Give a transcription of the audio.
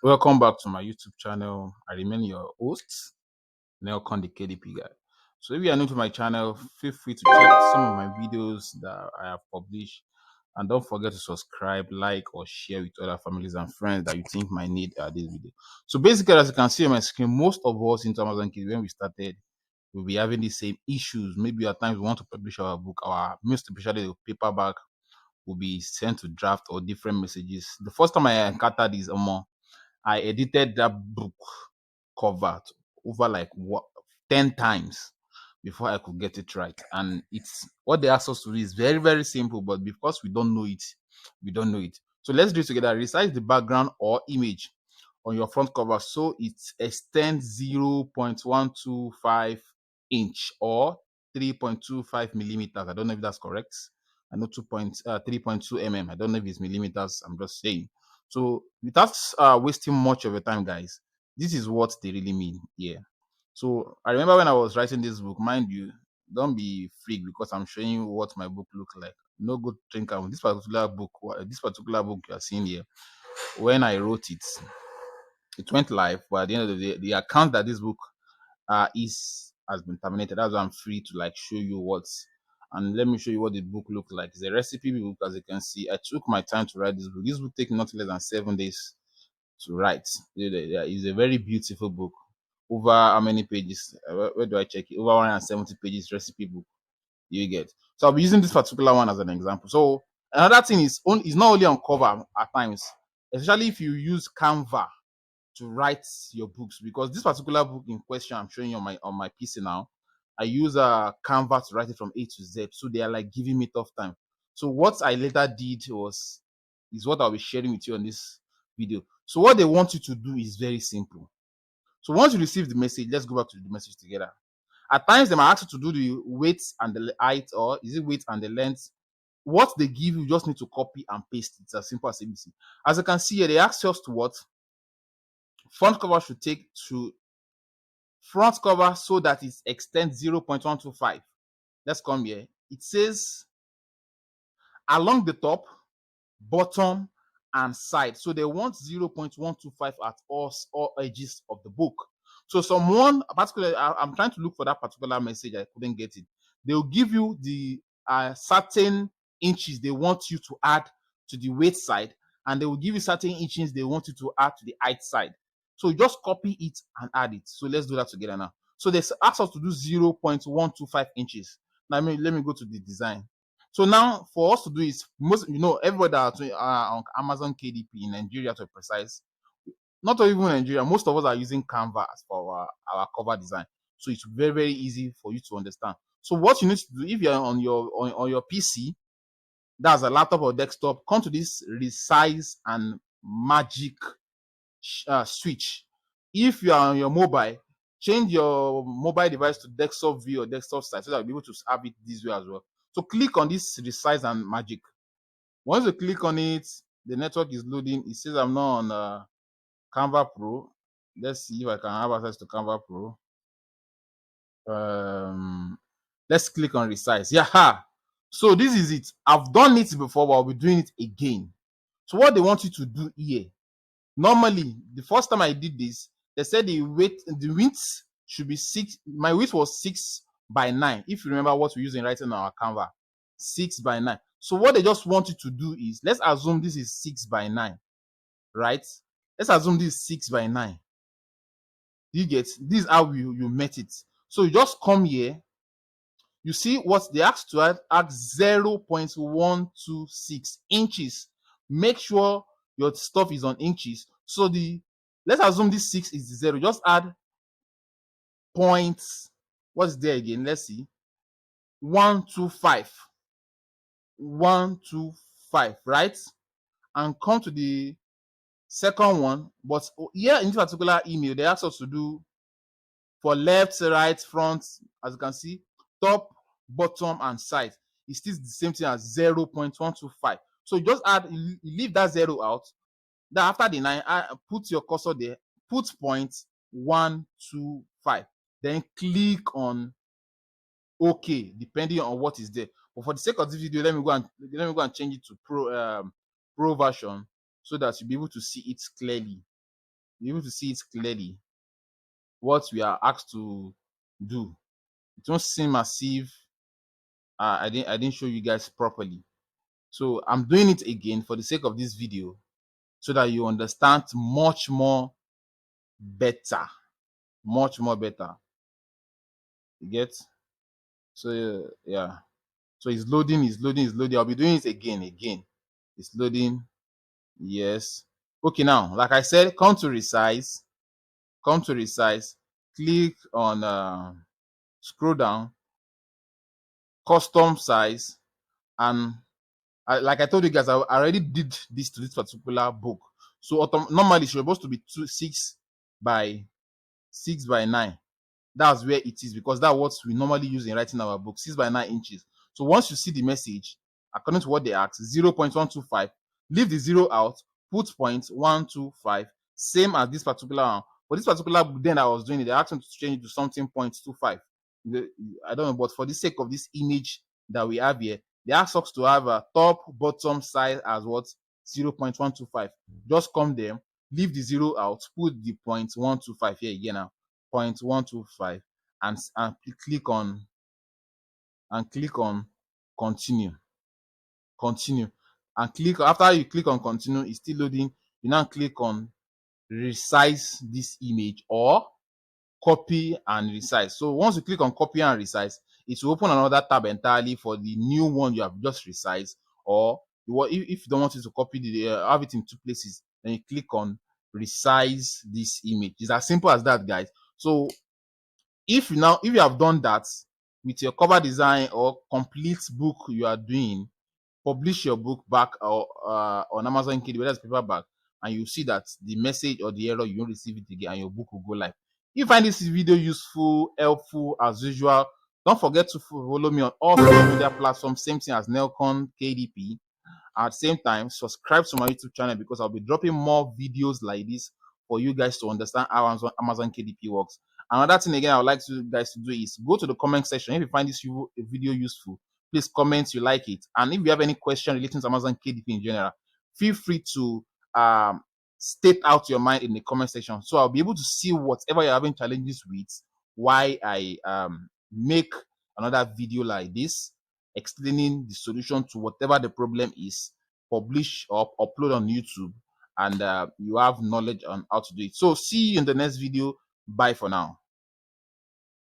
Welcome back to my YouTube channel. I remain your host, Nelcon the KDP guy. So if you are new to my channel, feel free to check some of my videos that I have published. And don't forget to subscribe, like, or share with other families and friends that you think might need this video. So basically, as you can see on my screen, most of us into Amazon Kids, when we started, we'll be having the same issues. Maybe at times we want to publish our book, our most especially the paperback will be sent to draft or different messages. The first time I encountered this, I edited that book cover over like 10 times before I could get it right. And it's what they ask us to do is very, very simple, but because we don't know it, we don't know it. So let's do it together. Resize the background or image on your front cover so it extends 0.125 inch or 3.25 millimeters. I don't know if that's correct. I know 3.2 mm. I don't know if it's millimeters. I'm just saying. So without wasting much of your time, guys, this is what they really mean here. So I remember when I was writing this book, mind you, don't be freaked because I'm showing you what my book looks like. No good thinker. This particular book you are seeing here, when I wrote it, it went live, but at the end of the day, the account that this book is has been terminated. That's why I'm free to like show you what's and let me show you what the book looked like. It's a recipe book, as you can see. I took my time to write this book. This book takes not less than 7 days to write. It's a very beautiful book. Over how many pages? Where do I check it? Over 170 pages recipe book. You get. So I'll be using this particular one as an example. So another thing is not only on cover at times, especially if you use Canva to write your books, because this particular book in question I'm showing you on my PC now, I use a Canva to write it from A to Z. So they are like giving me tough time. So what I later did is what I'll be sharing with you on this video. So what they want you to do is very simple. So once you receive the message, let's go back to the message together. At times they might ask you to do the weight and the height, or is it weight and the length? What they give you just need to copy and paste. It's as simple as ABC. As you can see here, they ask us to what front cover should take to front cover so that it extends 0.125. Let's come here. It says along the top, bottom, and side. So they want 0.125 at all edges of the book. So someone, particularly, I'm trying to look for that particular message. I couldn't get it. They'll give you the certain inches they want you to add to the weight side, and they will give you certain inches they want you to add to the height side. So just copy it and add it. So let's do that together now. So they ask us to do 0.125 inches. Now let me go to the design. So now for us to do is everybody that are on Amazon KDP in Nigeria to be precise, not even Nigeria, most of us are using Canva for our cover design. So it's very, very easy for you to understand. So what you need to do if you're on your PC, that's a laptop or desktop, come to this resize and magic switch. If you are on your mobile, change your mobile device to desktop view or desktop side so that you'll be able to have it this way as well. So click on this resize and magic. Once you click on it, the network is loading. It says I'm not on Canva Pro. Let's see if I can have access to Canva Pro. Let's click on resize. Yeah. So this is it. I've done it before, but I'll be doing it again. So what they want you to do here, normally the first time I did this, they said the width should be 6. My width was 6 by 9. If you remember what we use in writing on our Canva, 6 by 9. So what they just want you to do is, let's assume this is 6 by 9, right? Let's assume this is 6 by 9. You get this is how you met it. So you just come here. You see what they asked to add 0.126 inches. Make sure your stuff is on inches. So let's assume this 6 is the 0. Just add points. What's there again? Let's see. 125. 125, right? And come to the second one. But here in this particular email, they asked us to do for left, right, front, as you can see, top, bottom, and side. It's still the same thing as 0.125. So you just add, you leave that 0 out. Then after the 9, put your cursor there, put 0.125. Then click on OK, depending on what is there. But for the sake of this video, let me go and change it to pro version so that you'll be able to see it clearly. you're able to see it clearly what we are asked to do. It won't seem as if I didn't show you guys properly. So I'm doing it again for the sake of this video so that you understand much more better. Much more better. You get? So yeah. So it's loading, it's loading, it's loading. I'll be doing it again. It's loading. Yes. Okay, now, like I said, come to resize. Come to resize. Click on scroll down, custom size, and like I told you guys, I already did this to this particular book. So normally it's supposed to be 6 by 9. That's where it is, because that's what we normally use in writing our book, 6 by 9 inches. So once you see the message, according to what they ask, 0.125, leave the 0 out, put 0.125, same as this particular one. For this particular book, then I was doing it, they asked me to change it to something 0.25. I don't know, but for the sake of this image that we have here, they ask us to have a top, bottom size as what? 0.125. Just come there, leave the 0 out, put the 0.125 here again now, 0.125, and click on continue. And click, after you click on continue, it's still loading. You now click on resize this image or copy and resize. So once you click on copy and resize, it will open another tab entirely for the new one you have just resized. Or if you don't want it to copy have it in two places, then you click on resize this image. It's as simple as that, guys. So if you have done that with your cover design or complete book you are doing, publish your book back on Amazon KDP, whether it's paperback, and you see that the message or the error, you won't receive it again, and your book will go live. If you find this video useful, helpful as usual, don't forget to follow me on all social media platforms, same thing as Nelcon KDP. At the same time, subscribe to my YouTube channel, because I'll be dropping more videos like this for you guys to understand how Amazon KDP works. Another thing again I would like you guys to do is go to the comment section. If you find this video useful, please comment you like it. And if you have any question relating to Amazon KDP in general, feel free to state out your mind in the comment section, so I'll be able to see whatever you're having challenges with, why I make another video like this explaining the solution to whatever the problem is, publish or upload on YouTube, and you have knowledge on how to do it. So see you in the next video. Bye for now.